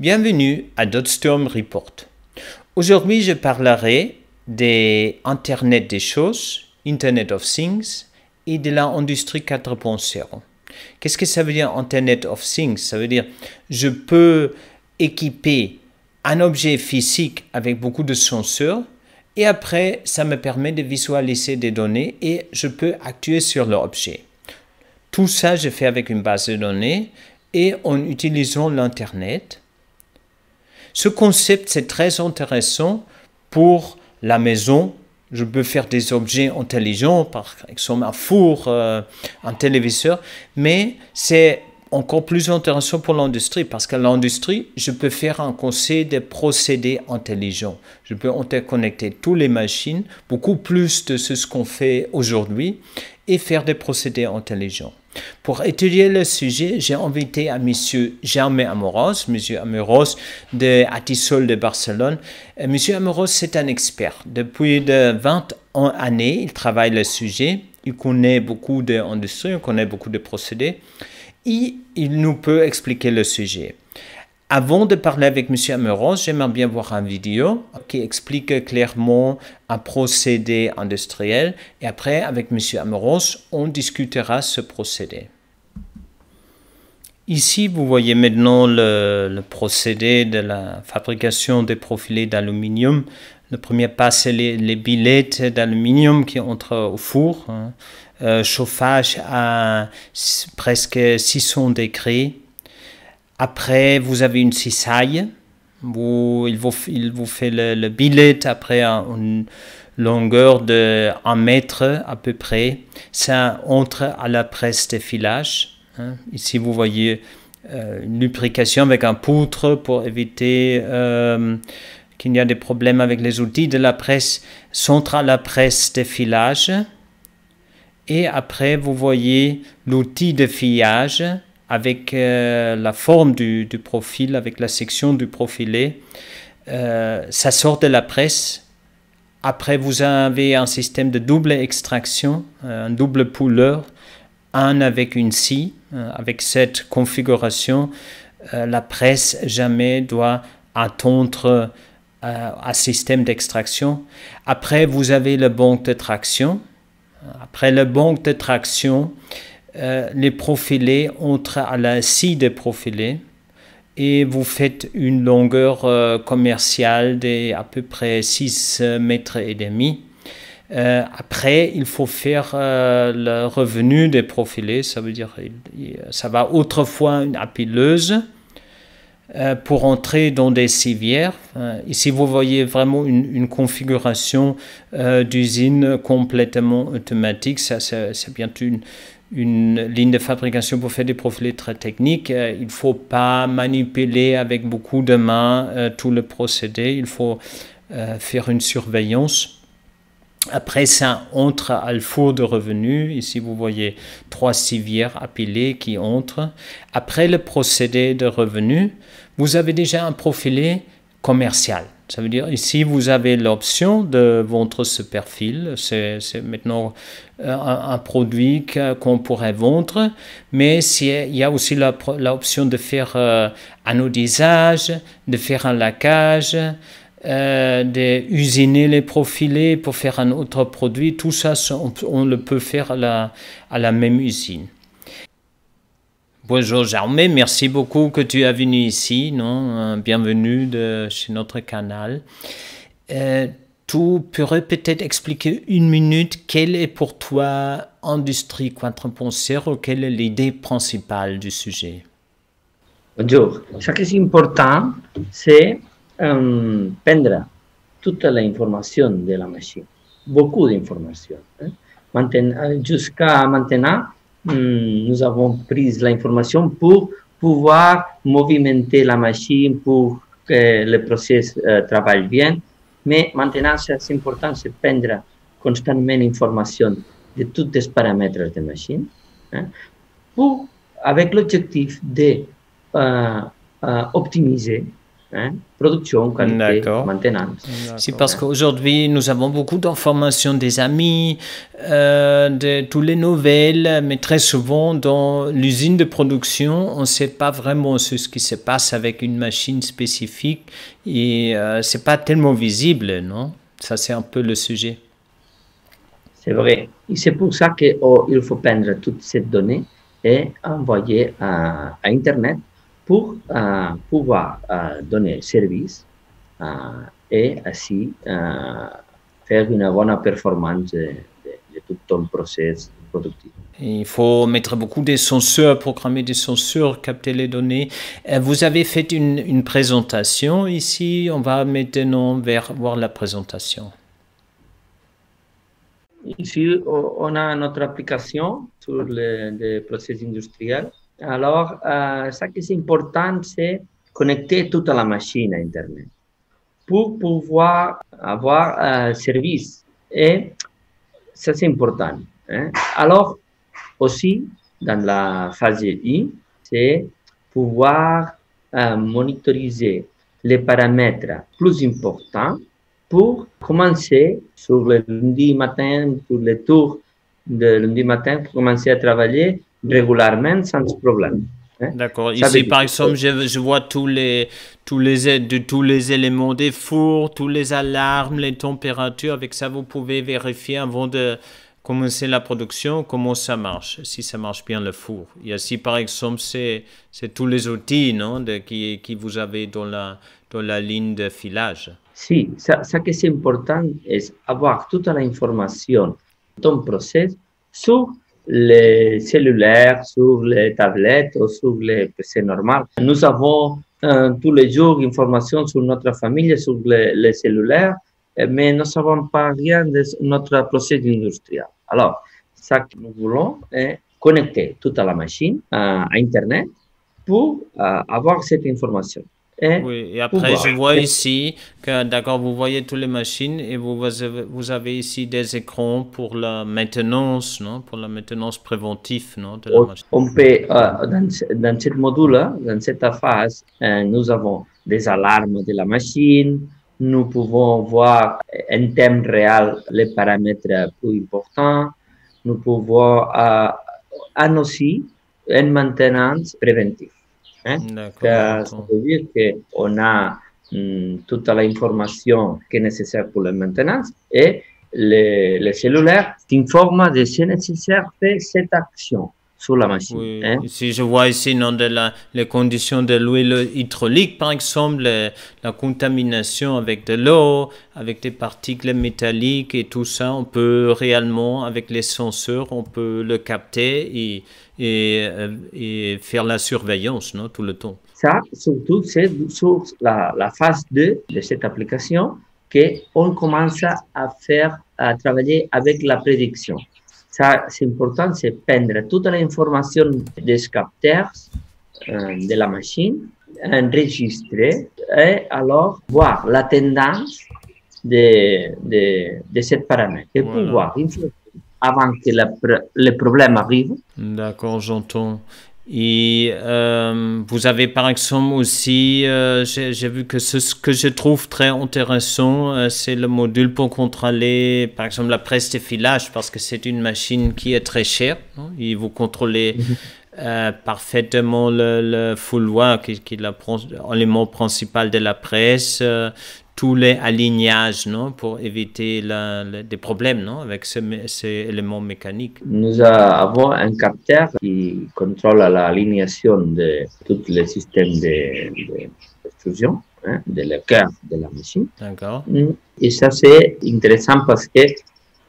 Bienvenue à DotStorm Report. Aujourd'hui, je parlerai des Internet des choses, Internet of Things et de l'industrie 4.0. Qu'est-ce que ça veut dire Internet of Things? Ça veut dire je peux équiper un objet physique avec beaucoup de senseurs et après, ça me permet de visualiser des données et je peux actuer sur l'objet. Tout ça, je fais avec une base de données et en utilisant l'Internet. Ce concept, c'est très intéressant pour la maison. Je peux faire des objets intelligents, par exemple un four, un téléviseur, mais c'est encore plus intéressant pour l'industrie parce que l'industrie, je peux faire un conseil de procédés intelligents. Je peux interconnecter toutes les machines, beaucoup plus de ce qu'on fait aujourd'hui, et faire des procédés intelligents. Pour étudier le sujet, j'ai invité à M. Jaume Amorós, M. Amorós de Atisol de Barcelone. M. Amorós, c'est un expert. Depuis 20 années, il travaille le sujet. Il connaît beaucoup d'industries, il connaît beaucoup de procédés. Et il nous peut expliquer le sujet. Avant de parler avec M. Amorós, j'aimerais bien voir une vidéo qui explique clairement un procédé industriel. Et après, avec M. Amorós, on discutera ce procédé. Ici, vous voyez maintenant le procédé de la fabrication des profilés d'aluminium. Le premier pas, c'est les billettes d'aluminium qui entrent au four. Chauffage à presque 600 degrés. Après, vous avez une cisaille. Il vous fait le billet après une longueur de 1 mètre à peu près. Ça entre à la presse de filage. Ici, vous voyez une lubrication avec un poutre pour éviter qu'il y ait des problèmes avec les outils de la presse. Centre à la presse de filage. Et après, vous voyez l'outil de filage avec la forme du profil, avec la section du profilé. Ça sort de la presse. Après, vous avez un système de double extraction, un double puller, un avec une scie. Avec cette configuration, la presse jamais doit attendre un système d'extraction. Après, vous avez le banc de traction. Après le banc de traction, les profilés entrent à la scie des profilés et vous faites une longueur commerciale d'à peu près 6,5 mètres. Après, il faut faire le revenu des profilés, ça veut dire ça va autrefois une appileuse pour entrer dans des civières. Ici, vous voyez vraiment une configuration d'usine complètement automatique. Ça, c'est bien une ligne de fabrication pour faire des profilés très techniques. Il ne faut pas manipuler avec beaucoup de mains tout le procédé. Il faut faire une surveillance. Après, ça entre à le four de revenu. Ici, vous voyez 3 civières appilées qui entrent. Après le procédé de revenu, vous avez déjà un profilé commercial. Ça veut dire ici, vous avez l'option de vendre ce perfil. C'est maintenant un produit qu'on pourrait vendre. Mais il y a aussi l'option de faire un anodisage, de faire un laquage, d'usiner les profilés pour faire un autre produit. Tout ça, on le peut faire à la même usine. Bonjour Jaume, merci beaucoup que tu es venu ici. Bienvenue chez notre canal. Tu pourrais peut-être expliquer 1 minute quelle est pour toi Industrie 4.0, quelle est l'idée principale du sujet? Bonjour. Ce qui est important, c'est prendre toute l'information de la machine, beaucoup d'informations. Jusqu'à maintenant, nous avons pris l'information pour pouvoir movimenter la machine, pour que le processus travaille bien. Mais maintenant, c'est important, c'est prendre constamment l'information de tous les paramètres de la machine, avec l'objectif d'optimiser hein, production, qualité, maintenance. C'est parce qu'aujourd'hui, nous avons beaucoup d'informations des amis, de toutes les nouvelles, mais très souvent, dans l'usine de production, on ne sait pas vraiment ce qui se passe avec une machine spécifique et ce n'est pas tellement visible, non? Ça, c'est un peu le sujet. C'est vrai. Et c'est pour ça qu'il faut prendre toutes ces données et envoyer à Internet pour pouvoir donner service et ainsi faire une bonne performance de tout ton process productif. Il faut mettre beaucoup de senseurs, programmer des senseurs, capter les données. Vous avez fait une présentation ici. On va maintenant voir la présentation. Ici, on a notre application sur les process industriels. Alors, ce qui est important, c'est connecter toute la machine à Internet pour pouvoir avoir service. Et ça, c'est important. Hein? Alors, aussi, dans la phase I, c'est pouvoir monitoriser les paramètres plus importants pour commencer sur le lundi matin, pour les tours de lundi matin, pour commencer à travailler régulièrement sans problème. Hein? D'accord. Ici, par exemple, je vois tous les éléments des fours, tous les alarmes, les températures. Avec ça, vous pouvez vérifier avant de commencer la production, comment ça marche, si ça marche bien le four. Et ici, par exemple, c'est tous les outils, non, qui vous avez dans la ligne de filage. Si, ce qui est important est avoir toute l'information de ton process sur les cellulaires, sur les tablettes ou sur les PC normaux. Nous avons tous les jours informations sur notre famille, sur les cellulaires, mais nous ne savons pas rien de notre process industriel. Alors, ce que nous voulons est connecter toute la machine à Internet pour avoir cette information. Oui, et après, je vois ici que, d'accord, vous voyez toutes les machines et vous avez ici des écrans pour la maintenance, non? Pour la maintenance préventive, non, de la machine. On peut, dans ce module, dans cette phase, nous avons des alarmes de la machine, nous pouvons voir en temps réel les paramètres plus importants, nous pouvons annoncer une maintenance préventive. Hein? Ça veut dire qu'on a toute l'information qui est nécessaire pour la maintenance et les cellulaires t'informent de ce nécessaire de cette action sur la machine. Oui. Hein? Si je vois ici les conditions de l'huile hydraulique, par exemple, la contamination avec de l'eau, avec des particules métalliques et tout ça, on peut réellement, avec les senseurs, on peut le capter et faire la surveillance, non, tout le temps. Ça, surtout, c'est sur la phase 2 de cette application qu'on commence à travailler avec la prédiction. Ça, c'est important, c'est prendre toute l'information des capteurs de la machine, enregistrer et alors voir la tendance de ces paramètres et pouvoir avant que le problème arrive. D'accord, j'entends. Et vous avez par exemple aussi, j'ai vu que ce que je trouve très intéressant, c'est le module pour contrôler par exemple la presse de filage parce que c'est une machine qui est très chère, non? Et vous contrôlez parfaitement le fouloir qui est l'élément principal de la presse, tous les alignages, non, pour éviter des problèmes, non, avec ces éléments mécaniques. Nous avons un capteur qui contrôle l'alignation de tous les systèmes d'extrusion, hein, de le cœur de la machine. D'accord. Et ça, c'est intéressant parce que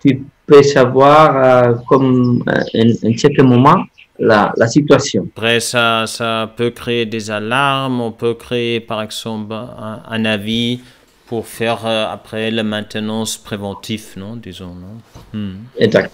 tu peux savoir comme en chaque moment la situation. Après, ça peut créer des alarmes, on peut créer par exemple un avis pour faire après la maintenance préventive, non, disons, non? Exact.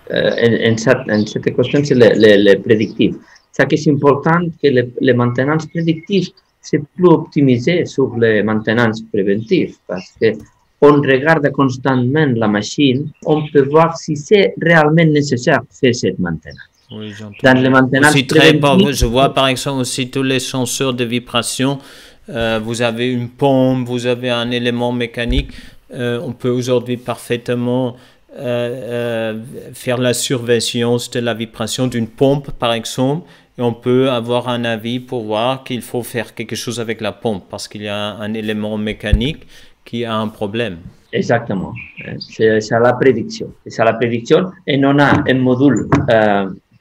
En cette question, c'est le prédictif. Ce qui est important, que les maintenances prédictives, c'est plus optimisé sur les maintenances préventives parce qu'on regarde constamment la machine, on peut voir si c'est réellement nécessaire de faire cette maintenance. Oui, j'entends. Dans les maintenances préventives, je vois par exemple aussi tous les senseurs de vibration. vous avez une pompe, vous avez un élément mécanique. On peut aujourd'hui parfaitement faire la surveillance de la vibration d'une pompe, par exemple, et on peut avoir un avis pour voir qu'il faut faire quelque chose avec la pompe parce qu'il y a un élément mécanique qui a un problème. Exactement. C'est ça la prédiction. C'est ça la prédiction. Et on a un module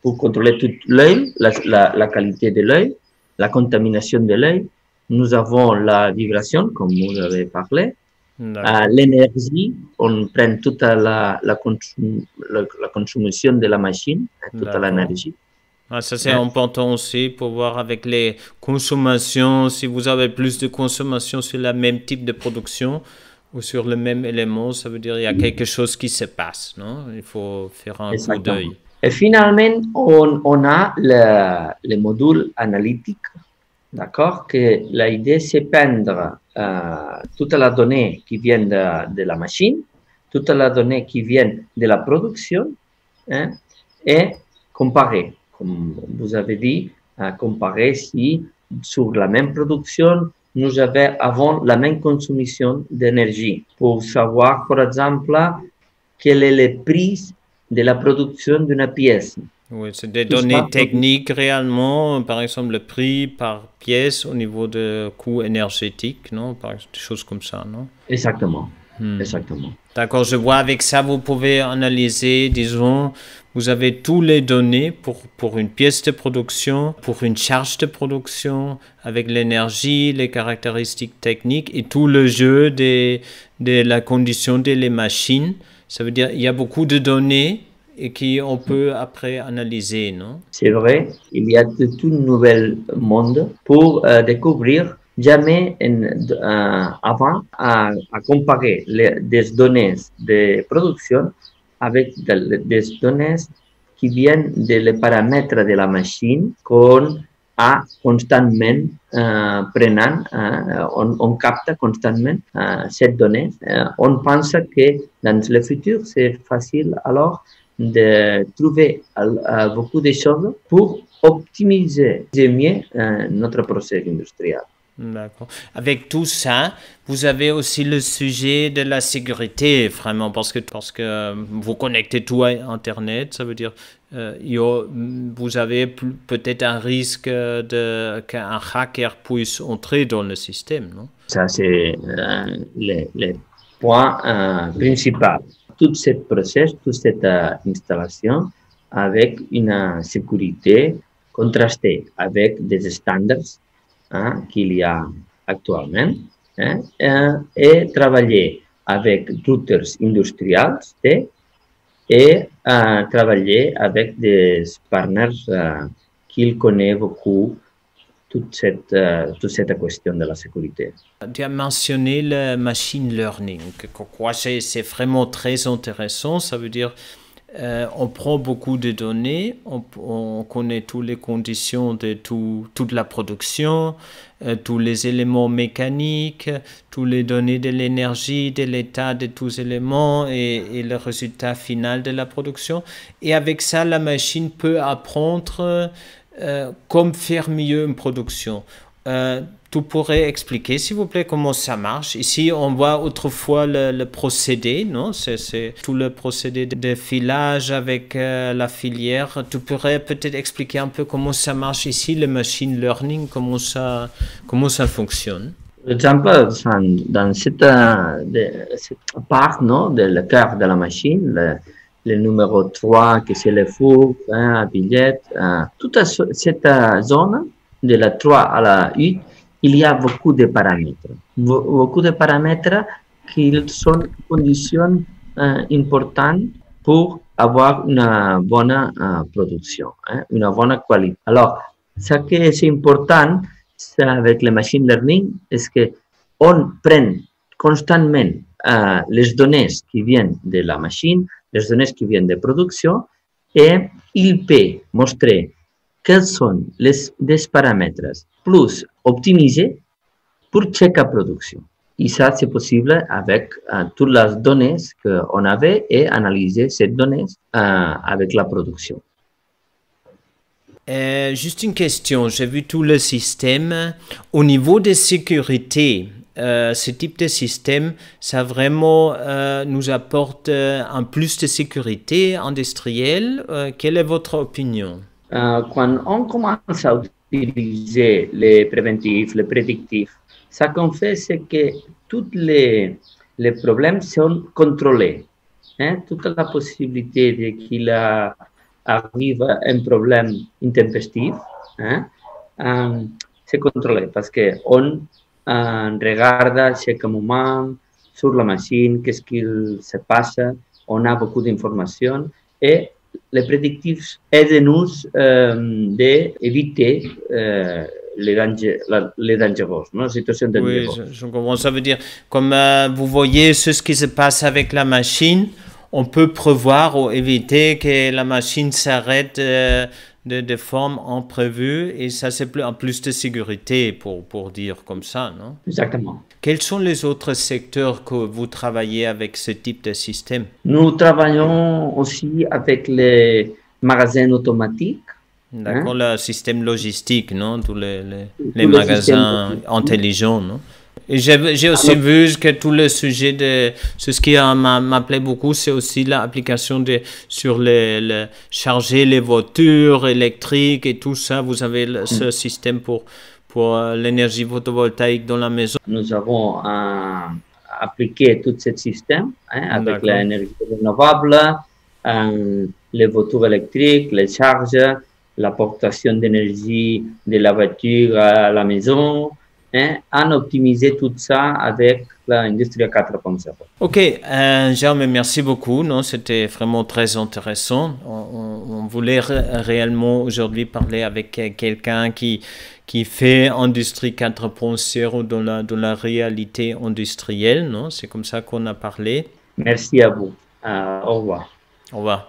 pour contrôler tout l'œil, la qualité de l'œil, la contamination de l'œil. Nous avons la vibration, comme vous avez parlé. L'énergie, on prend toute la consommation de la machine, toute l'énergie. Ah, ça c'est important aussi pour voir avec les consommations, si vous avez plus de consommation sur le même type de production ou sur le même élément, ça veut dire qu'il y a quelque chose qui se passe, non? Il faut faire un coup d'œil. Et finalement, on a le module analytique, d'accord? Que l'idée c'est prendre toute la donnée qui vient de la machine, toute la donnée qui vient de la production, hein, et comparer. Comme vous avez dit, comparer si sur la même production, nous avons la même consommation d'énergie pour savoir, par exemple, quel est le prix de la production d'une pièce. Oui, c'est des données techniques réellement, par exemple le prix par pièce au niveau de coût énergétique, non? Des choses comme ça, non? Exactement. Exactement. D'accord, je vois avec ça, vous pouvez analyser, disons, vous avez toutes les données pour une pièce de production, pour une charge de production, avec l'énergie, les caractéristiques techniques et tout le jeu de la condition des machines. Ça veut dire qu'il y a beaucoup de données et qu'on peut après analyser, non? C'est vrai, il y a tout un nouvel monde pour découvrir. Jamais avant à comparer des données de production avec des données qui viennent des paramètres de la machine qu'on a constamment prenant, on capte constamment ces données. On pense que dans le futur, c'est facile alors de trouver beaucoup de choses pour optimiser mieux notre processus industriel. D'accord. Avec tout ça, vous avez aussi le sujet de la sécurité, vraiment, parce que vous connectez tout à Internet, ça veut dire vous avez peut-être un risque qu'un hacker puisse entrer dans le système, non? Ça, c'est le point principal. Tout ce processus, toute cette installation avec une sécurité contrastée avec des standards qu'il y a actuellement et travailler avec routers industriels et travailler avec des partenaires qui connaissent beaucoup toute cette question de la sécurité. Tu as mentionné le machine learning, quoi c'est vraiment très intéressant, ça veut dire on prend beaucoup de données, on connaît toutes les conditions de toute la production, tous les éléments mécaniques, toutes les données de l'énergie, de l'état de tous les éléments et le résultat final de la production. Et avec ça, la machine peut apprendre comment faire mieux une production. Tu pourrais expliquer, s'il vous plaît, comment ça marche? Ici, on voit autrefois le procédé, non? C'est tout le procédé de filage avec la filière. Tu pourrais peut-être expliquer un peu comment ça marche ici, le machine learning, comment ça fonctionne? Par exemple, dans cette part, non, de le cœur de la machine, le numéro 3, que c'est le four, la billette, toute cette zone, de la 3 à la 8, il y a beaucoup de paramètres. Beaucoup de paramètres qui sont conditions importantes pour avoir une bonne production, une bonne qualité. Alors, ce qui est important avec le machine learning, c'est qu'on prend constamment les données qui viennent de la machine, les données qui viennent de production, et il peut montrer quels sont les paramètres plus optimisés pour chaque production. Et ça, c'est possible avec toutes les données qu'on avait et analyser ces données avec la production. Juste une question, j'ai vu tout le système. Au niveau de sécurité, ce type de système, ça vraiment nous apporte un plus de sécurité industrielle. Quelle est votre opinion? Quand on commence à utiliser les préventifs, les prédictifs, ce qu'on fait, c'est que tous les problèmes sont contrôlés. Hein? Toute la possibilité de qu'il arrive un problème intempestif, hein? C'est contrôlé parce qu'on regarde chaque moment sur la machine qu'est-ce qu'il se passe, on a beaucoup d'informations et les prédictifs aident-nous d'éviter les dangereux, non? Situations dangereuses. Oui, je comprends. Ça veut dire, comme vous voyez ce qui se passe avec la machine, on peut prévoir ou éviter que la machine s'arrête de forme imprévue et ça c'est en plus de sécurité pour dire comme ça, non? Exactement. Quels sont les autres secteurs que vous travaillez avec ce type de système? Nous travaillons aussi avec les magasins automatiques. D'accord, le système logistique, non? Tous les magasins intelligents, non? Et j'ai aussi vu que tout le sujet de ce qui m'appelait beaucoup, c'est aussi l'application sur charger les voitures électriques et tout ça. Vous avez ce système pour l'énergie photovoltaïque dans la maison. Nous avons appliqué tout ce système avec l'énergie renouvelable, les voitures électriques, les charges, l'apportation d'énergie de la voiture à la maison. On optimisé tout ça avec l'industrie 4.0. Ok, Jaume, merci beaucoup. Non, c'était vraiment très intéressant. On voulait réellement aujourd'hui parler avec quelqu'un qui fait industrie 4.0 dans la réalité industrielle. Non, c'est comme ça qu'on a parlé. Merci à vous. Au revoir. Au revoir.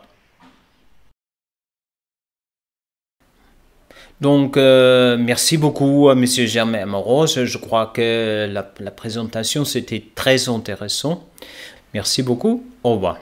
Donc, merci beaucoup à M. Germain Moreau. Je crois que la présentation, c'était très intéressant. Merci beaucoup. Au revoir.